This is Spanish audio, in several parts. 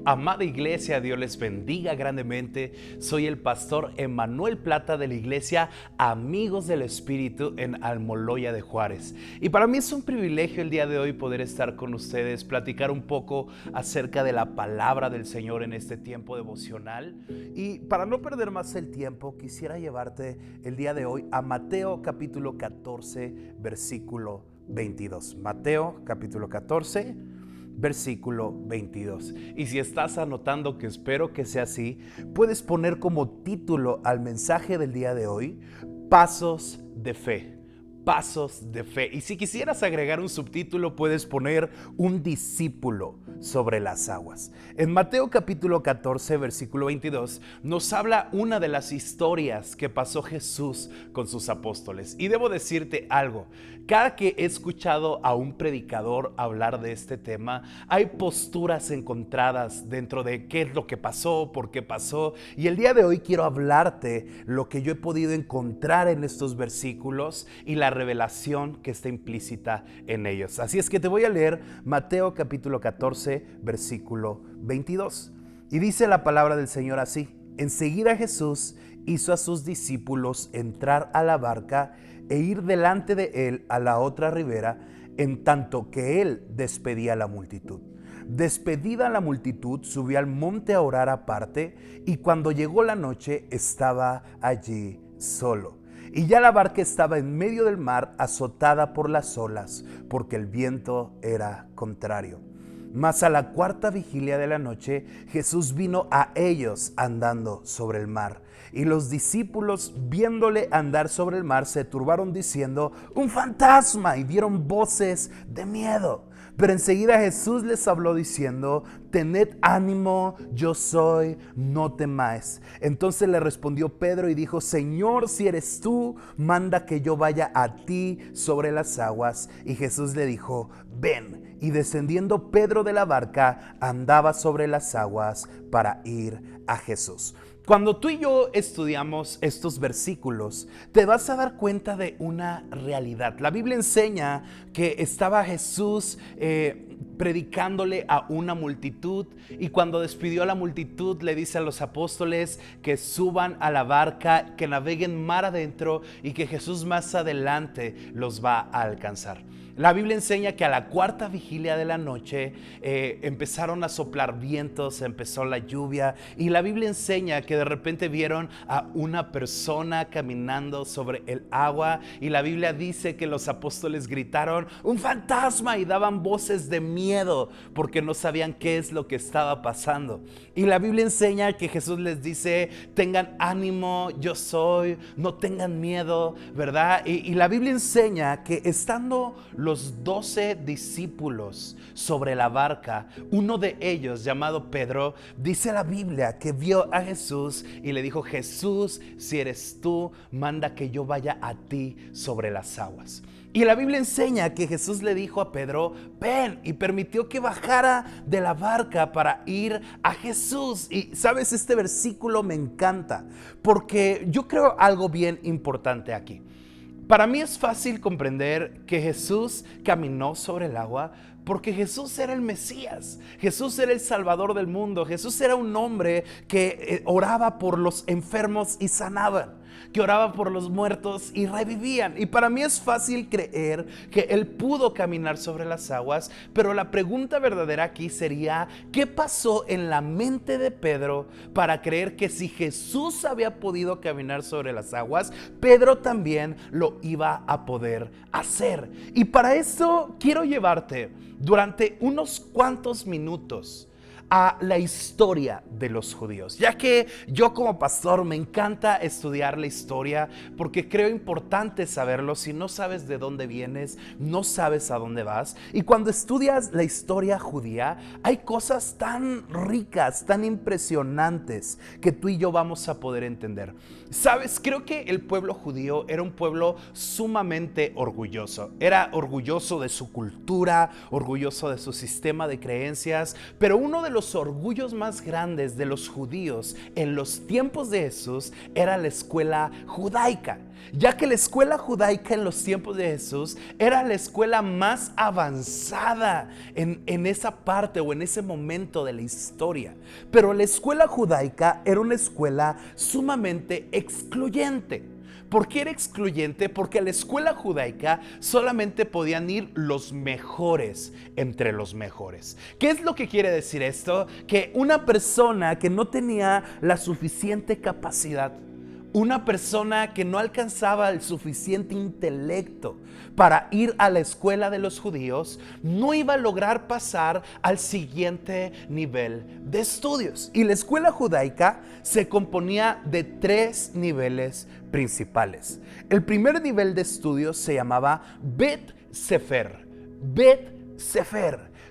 Amada iglesia, Dios les bendiga grandemente. Soy el pastor Emanuel Plata de la iglesia Amigos del Espíritu en Almoloya de Juárez. Y para mí es un privilegio el día de hoy poder estar con ustedes, platicar un poco acerca de la palabra del Señor en este tiempo devocional. Y para no perder más el tiempo, quisiera llevarte el día de hoy a Mateo capítulo 14, versículo 22. Mateo capítulo 14. Versículo 22. Y si estás anotando, que espero que sea así, puedes poner como título al mensaje del día de hoy: Pasos de Fe. Pasos de Fe. Y si quisieras agregar un subtítulo, puedes poner un discípulo sobre las aguas. En Mateo capítulo 14, versículo 22, nos habla una de las historias que pasó Jesús con sus apóstoles. Y debo decirte algo: cada que he escuchado a un predicador hablar de este tema, hay posturas encontradas dentro de qué es lo que pasó, por qué pasó. Y el día de hoy quiero hablarte lo que yo he podido encontrar en estos versículos y la revelación que está implícita en ellos. Así es que te voy a leer Mateo capítulo 14, versículo 22. Y dice la palabra del Señor así: enseguida Jesús hizo a sus discípulos entrar a la barca e ir delante de él a la otra ribera, en tanto que él despedía a la multitud. Despedida la multitud, subió al monte a orar aparte, y cuando llegó la noche estaba allí solo. Y ya la barca estaba en medio del mar, azotada por las olas, porque el viento era contrario. Mas a la cuarta vigilia de la noche, Jesús vino a ellos andando sobre el mar. Y los discípulos, viéndole andar sobre el mar, se turbaron diciendo: ¡un fantasma! Y dieron voces de miedo. Pero enseguida Jesús les habló diciendo: tened ánimo, yo soy, no temáis. Entonces le respondió Pedro y dijo: Señor, si eres tú, manda que yo vaya a ti sobre las aguas. Y Jesús le dijo: ven. Y descendiendo Pedro de la barca, andaba sobre las aguas para ir a Jesús. Cuando tú y yo estudiamos estos versículos, te vas a dar cuenta de una realidad. La Biblia enseña que estaba Jesús predicándole a una multitud, y cuando despidió a la multitud le dice a los apóstoles que suban a la barca, que naveguen mar adentro y que Jesús más adelante los va a alcanzar. La Biblia enseña que a la cuarta vigilia de la noche empezaron a soplar vientos, empezó la lluvia, y la Biblia enseña que de repente vieron a una persona caminando sobre el agua, y la Biblia dice que los apóstoles gritaron: ¡un fantasma! Y daban voces de miedo porque no sabían qué es lo que estaba pasando. Y la Biblia enseña que Jesús les dice: tengan ánimo, yo soy, no tengan miedo, ¿verdad? Y la Biblia enseña que estando los 12 discípulos sobre la barca, uno de ellos, llamado Pedro, dice la Biblia que vio a Jesús y le dijo: Jesús, si eres tú, manda que yo vaya a ti sobre las aguas. Y la Biblia enseña que Jesús le dijo a Pedro: ven, y permitió que bajara de la barca para ir a Jesús. Y sabes, este versículo me encanta porque yo creo algo bien importante aquí. Para mí es fácil comprender que Jesús caminó sobre el agua porque Jesús era el Mesías, Jesús era el Salvador del mundo, Jesús era un hombre que oraba por los enfermos y sanaban, que oraba por los muertos y revivían. Y para mí es fácil creer que Él pudo caminar sobre las aguas, pero la pregunta verdadera aquí sería: ¿qué pasó en la mente de Pedro para creer que si Jesús había podido caminar sobre las aguas, Pedro también lo iba a poder hacer? Y para eso quiero llevarte durante unos cuantos minutos a la historia de los judíos, ya que yo como pastor me encanta estudiar la historia porque creo importante saberlo. Si no sabes de dónde vienes, no sabes a dónde vas. Y cuando estudias la historia judía, hay cosas tan ricas, tan impresionantes que tú y yo vamos a poder entender. Sabes, creo que el pueblo judío era un pueblo sumamente orgulloso. Era orgulloso de su cultura, orgulloso de su sistema de creencias, pero uno de los los orgullos más grandes de los judíos en los tiempos de Jesús era la escuela judaica, ya que la escuela judaica en los tiempos de Jesús era la escuela más avanzada en esa parte o en ese momento de la historia. Pero la escuela judaica era una escuela sumamente excluyente. ¿Por qué era excluyente? Porque a la escuela judaica solamente podían ir los mejores entre los mejores. ¿Qué es lo que quiere decir esto? Que una persona que no tenía la suficiente capacidad, una persona que no alcanzaba el suficiente intelecto para ir a la escuela de los judíos, no iba a lograr pasar al siguiente nivel de estudios. Y la escuela judaica se componía de 3 niveles principales. El primer nivel de estudios se llamaba Bet Sefer,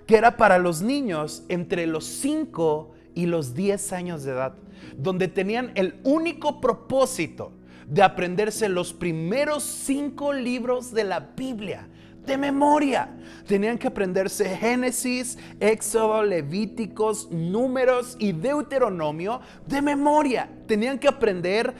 que era para los niños entre los 5 y los 10 años de edad, donde tenían el único propósito de aprenderse los primeros 5 libros de la Biblia de memoria. Tenían que aprenderse Génesis, Éxodo, Levíticos, Números y Deuteronomio de memoria. Tenían que aprender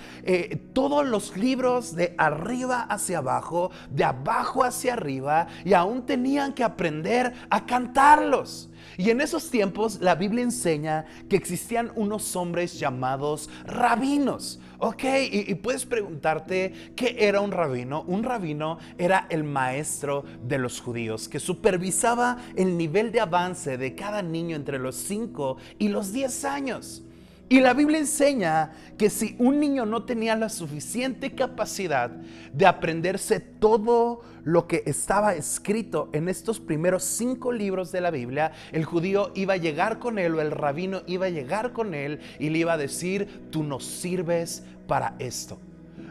todos los libros de arriba hacia abajo, de abajo hacia arriba, y aún tenían que aprender a cantarlos. Y en esos tiempos la Biblia enseña que existían unos hombres llamados rabinos. Ok, y puedes preguntarte, ¿qué era un rabino? Un rabino era el maestro de los judíos que supervisaba el nivel de avance de cada niño entre los 5 y los 10 años. Y la Biblia enseña que si un niño no tenía la suficiente capacidad de aprenderse todo lo que estaba escrito en estos primeros 5 libros de la Biblia, el judío iba a llegar con él, o el rabino iba a llegar con él y le iba a decir: tú no sirves para esto.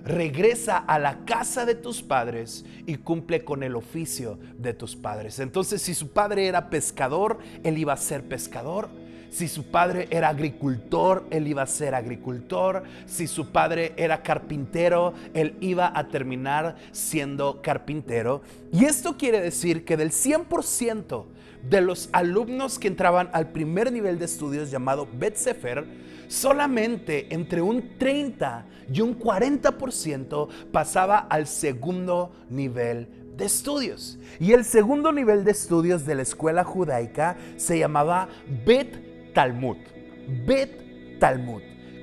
Regresa a la casa de tus padres y cumple con el oficio de tus padres. Entonces, si su padre era pescador, él iba a ser pescador. Si su padre era agricultor, él iba a ser agricultor. Si su padre era carpintero, él iba a terminar siendo carpintero. Y esto quiere decir que del 100% de los alumnos que entraban al primer nivel de estudios llamado Bet Sefer, solamente entre un 30 y un 40% pasaba al segundo nivel de estudios. Y el segundo nivel de estudios de la escuela judaica se llamaba Bet Talmud,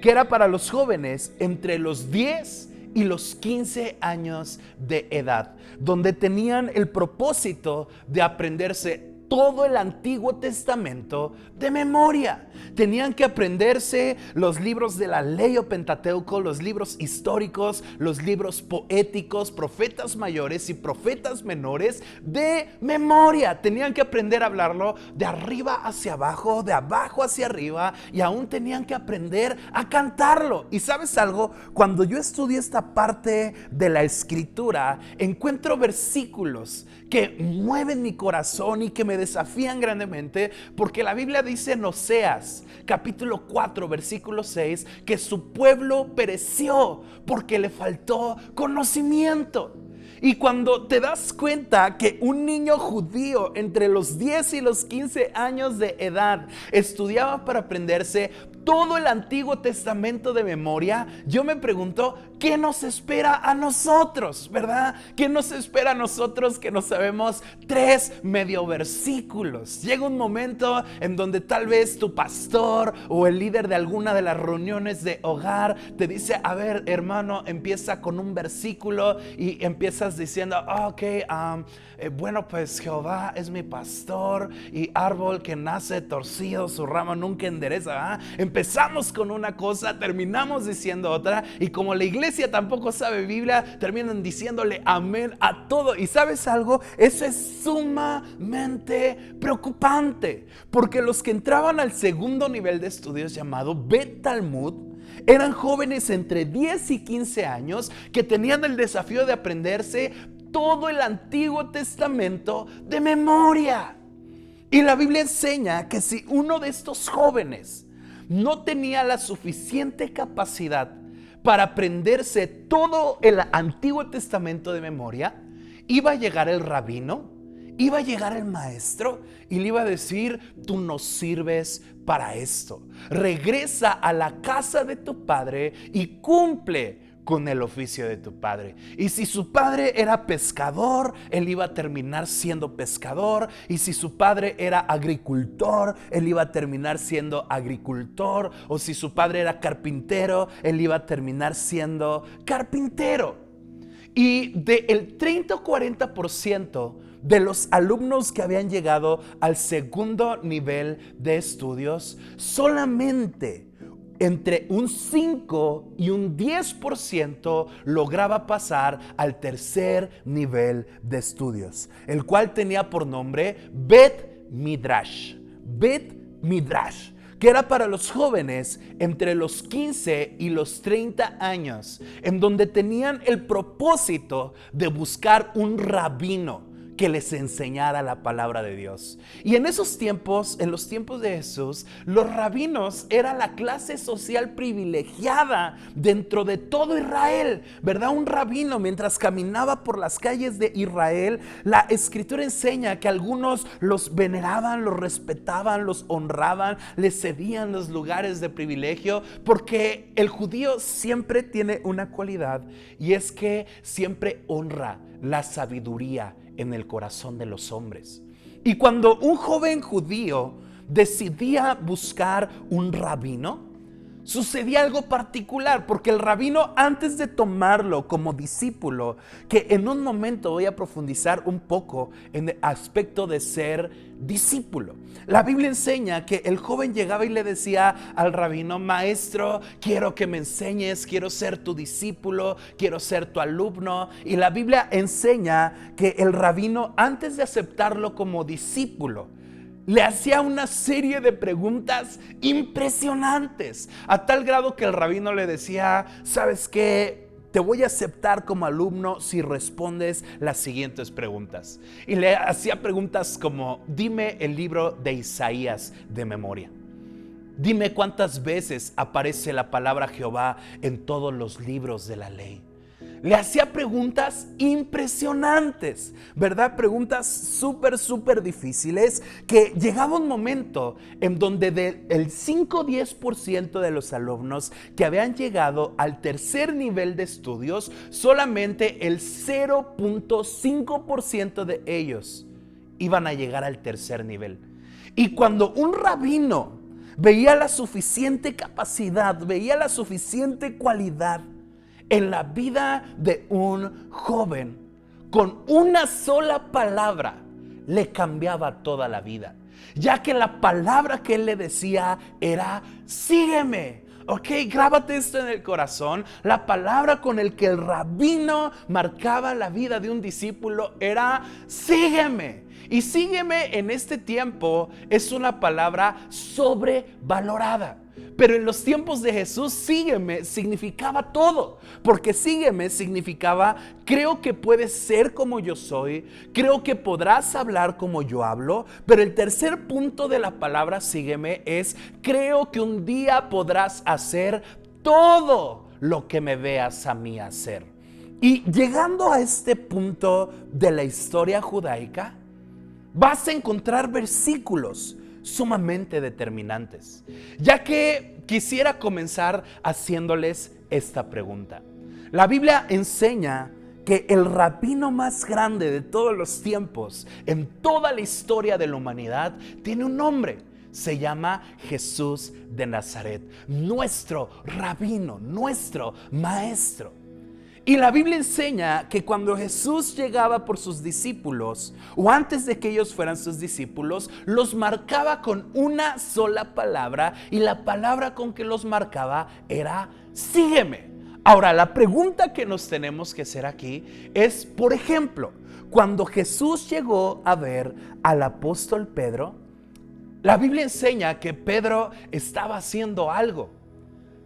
que era para los jóvenes entre los 10 y los 15 años de edad, donde tenían el propósito de aprenderse todo el Antiguo Testamento de memoria. Tenían que aprenderse los libros de la ley o Pentateuco, los libros históricos, los libros poéticos, profetas mayores y profetas menores de memoria. Tenían que aprender a hablarlo de arriba hacia abajo, de abajo hacia arriba, y aún tenían que aprender a cantarlo. Y ¿sabes algo? Cuando yo estudié esta parte de la escritura, encuentro versículos que mueven mi corazón y que me desafían grandemente, porque la Biblia dice en Oseas capítulo 4 versículo 6 que su pueblo pereció porque le faltó conocimiento. Y cuando te das cuenta que un niño judío entre los 10 y los 15 años de edad estudiaba para aprenderse todo el Antiguo Testamento de memoria, yo me pregunto, ¿qué nos espera a nosotros? ¿Verdad? ¿Qué nos espera a nosotros que no sabemos 3 medio versículos? Llega un momento en donde tal vez tu pastor o el líder de alguna de las reuniones de hogar te dice: a ver, hermano, empieza con un versículo, y empiezas diciendo: bueno, pues Jehová es mi pastor, y árbol que nace torcido, su rama nunca endereza. Empezamos con una cosa, terminamos diciendo otra, y como la iglesia tampoco sabe Biblia, terminan diciéndole amén a todo. Y ¿sabes algo? Eso es sumamente preocupante, porque los que entraban al segundo nivel de estudios llamado Bet Talmud eran jóvenes entre 10 y 15 años que tenían el desafío de aprenderse todo el Antiguo Testamento de memoria. Y la Biblia enseña que si uno de estos jóvenes no tenía la suficiente capacidad para aprenderse todo el Antiguo Testamento de memoria, iba a llegar el rabino iba a llegar el maestro y le iba a decir: tú no sirves para esto. Regresa a la casa de tu padre y cumple con el oficio de tu padre. Y si su padre era pescador, él iba a terminar siendo pescador. Y si su padre era agricultor, él iba a terminar siendo agricultor. O si su padre era carpintero, él iba a terminar siendo carpintero. Y del 30 o 40% de los alumnos que habían llegado al segundo nivel de estudios, solamente entre un 5 y un 10% lograba pasar al tercer nivel de estudios, el cual tenía por nombre Bet Midrash. Bet Midrash, que era para los jóvenes entre los 15 y los 30 años, en donde tenían el propósito de buscar un rabino que les enseñara la palabra de Dios. Y en esos tiempos, en los tiempos de Jesús, los rabinos era la clase social privilegiada dentro de todo Israel, ¿verdad? Un rabino, mientras caminaba por las calles de Israel, la escritura enseña que algunos los veneraban, los respetaban, los honraban, les cedían los lugares de privilegio, porque el judío siempre tiene una cualidad, y es que siempre honra la sabiduría en el corazón de los hombres. Y cuando un joven judío decidía buscar un rabino, sucedía algo particular, porque el rabino, antes de tomarlo como discípulo, que en un momento voy a profundizar un poco en el aspecto de ser discípulo, la Biblia enseña que el joven llegaba y le decía al rabino: maestro, quiero que me enseñes, quiero ser tu discípulo, quiero ser tu alumno. Y la Biblia enseña que el rabino, antes de aceptarlo como discípulo, le hacía una serie de preguntas impresionantes, a tal grado que el rabino le decía: ¿sabes qué? Te voy a aceptar como alumno si respondes las siguientes preguntas. Y le hacía preguntas como: dime el libro de Isaías de memoria. Dime cuántas veces aparece la palabra Jehová en todos los libros de la ley. Le hacía preguntas impresionantes, ¿verdad? Preguntas súper difíciles, que llegaba un momento en donde del 5-10% de los alumnos que habían llegado al tercer nivel de estudios, solamente el 0.5% de ellos iban a llegar al tercer nivel. Y cuando un rabino veía la suficiente capacidad, veía la suficiente cualidad en la vida de un joven, con una sola palabra le cambiaba toda la vida, ya que la palabra que él le decía era: sígueme. Ok, grábate esto en el corazón. La palabra con el que el rabino marcaba la vida de un discípulo era: sígueme. Y sígueme en este tiempo es una palabra sobrevalorada. Pero en los tiempos de Jesús, sígueme significaba todo, porque sígueme significaba: creo que puedes ser como yo soy, creo que podrás hablar como yo hablo. Pero el tercer punto de la palabra sígueme es: creo que un día podrás hacer todo lo que me veas a mí hacer. Y llegando a este punto de la historia judaica, vas a encontrar versículos sumamente determinantes, ya que quisiera comenzar haciéndoles esta pregunta. La Biblia enseña que el rabino más grande de todos los tiempos, en toda la historia de la humanidad, tiene un nombre. Se llama Jesús de Nazaret, nuestro rabino, nuestro maestro. Y la Biblia enseña que cuando Jesús llegaba por sus discípulos, o antes de que ellos fueran sus discípulos, los marcaba con una sola palabra, y la palabra con que los marcaba era: sígueme. Ahora, la pregunta que nos tenemos que hacer aquí es, por ejemplo, cuando Jesús llegó a ver al apóstol Pedro, la Biblia enseña que Pedro estaba haciendo algo.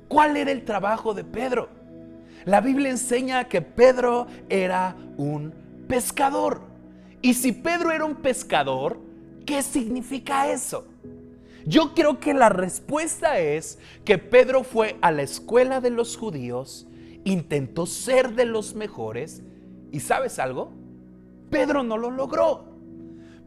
¿Cuál era el trabajo de Pedro? La Biblia enseña que Pedro era un pescador. Y si Pedro era un pescador, ¿qué significa eso? Yo creo que la respuesta es que Pedro fue a la escuela de los judíos, intentó ser de los mejores, y ¿sabes algo? Pedro no lo logró.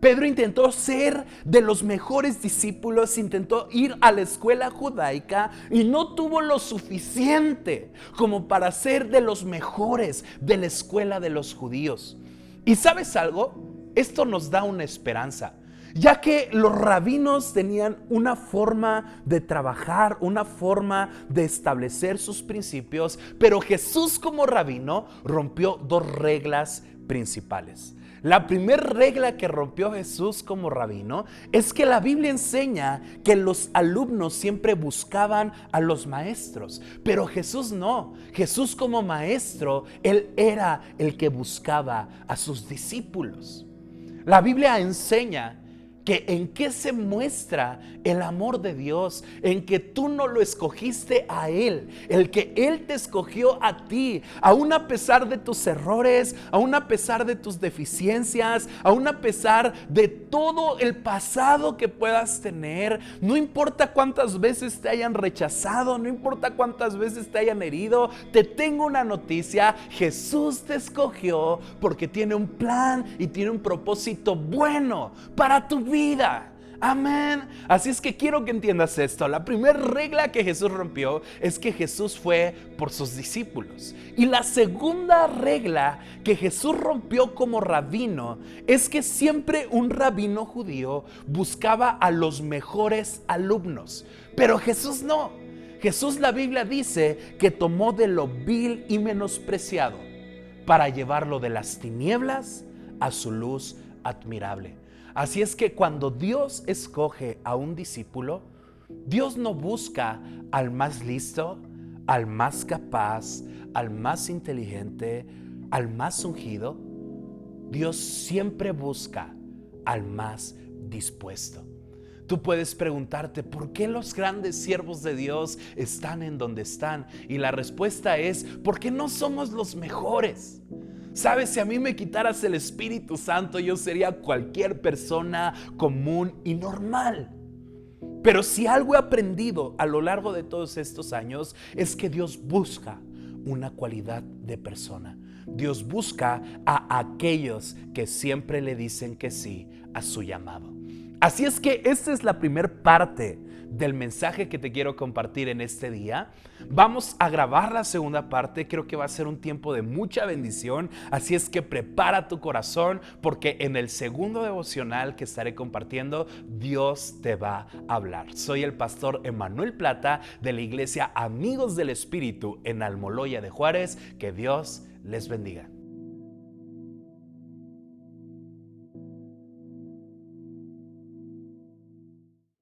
Pedro intentó ser de los mejores discípulos, intentó ir a la escuela judaica y no tuvo lo suficiente como para ser de los mejores de la escuela de los judíos. ¿Y sabes algo? Esto nos da una esperanza, ya que los rabinos tenían una forma de trabajar, una forma de establecer sus principios, pero Jesús como rabino rompió dos reglas principales. La primera regla que rompió Jesús como rabino es que la Biblia enseña que los alumnos siempre buscaban a los maestros, pero Jesús no. Jesús como maestro, Él era el que buscaba a sus discípulos. La Biblia enseña que en qué se muestra el amor de Dios, en que tú no lo escogiste a Él, el que Él te escogió a ti, aún a pesar de tus errores, aún a pesar de tus deficiencias, aún a pesar de todo el pasado que puedas tener. No importa cuántas veces te hayan rechazado, no importa cuántas veces te hayan herido, te tengo una noticia: Jesús te escogió porque tiene un plan y tiene un propósito bueno para tu vida. Amén. Así es que quiero que entiendas esto. La primera regla que Jesús rompió es que Jesús fue por sus discípulos. Y la segunda regla que Jesús rompió como rabino es que siempre un rabino judío buscaba a los mejores alumnos. Pero Jesús no. Jesús, la Biblia dice que tomó de lo vil y menospreciado para llevarlo de las tinieblas a su luz admirable. Así es que cuando Dios escoge a un discípulo, Dios no busca al más listo, al más capaz, al más inteligente, al más ungido. Dios siempre busca al más dispuesto. Tú puedes preguntarte, ¿por qué los grandes siervos de Dios están en donde están? Y la respuesta es, porque no somos los mejores. ¿Sabes? Si a mí me quitaras el Espíritu Santo, yo sería cualquier persona común y normal. Pero si algo he aprendido a lo largo de todos estos años, es que Dios busca una cualidad de persona. Dios busca a aquellos que siempre le dicen que sí a su llamado. Así es que esta es la primera parte del mensaje que te quiero compartir en este día. Vamos a grabar la segunda parte. Creo que va a ser un tiempo de mucha bendición. Así es que prepara tu corazón, porque en el segundo devocional que estaré compartiendo, Dios te va a hablar. Soy el pastor Emmanuel Plata de la iglesia Amigos del Espíritu en Almoloya de Juárez. Que Dios les bendiga.